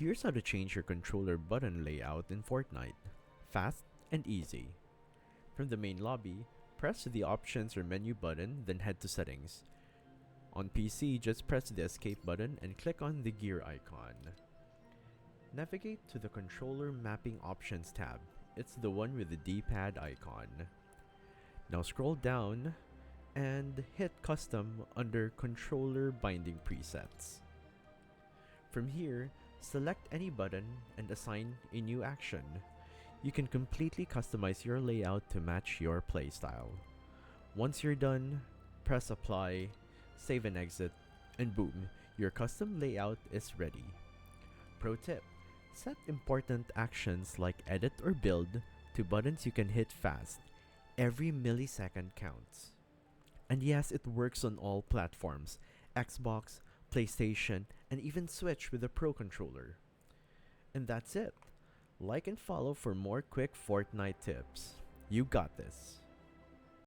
Here's how to change your controller button layout in Fortnite. Fast and easy. From the main lobby, press the options or menu button, then head to settings. On PC, just press the escape button and click on the gear icon. Navigate to the controller mapping options tab. It's the one with the D-pad icon. Now scroll down and hit custom under controller binding presets. From here, select any button and assign a new action. You can completely customize your layout to match your playstyle. Once you're done, press apply, save and exit, and boom, your custom layout is ready. Pro tip: set important actions like edit or build to buttons you can hit fast. Every millisecond counts. And yes, it works on all platforms: Xbox, PlayStation, and even Switch with a Pro controller. And that's it. Like and follow for more quick Fortnite tips. You got this.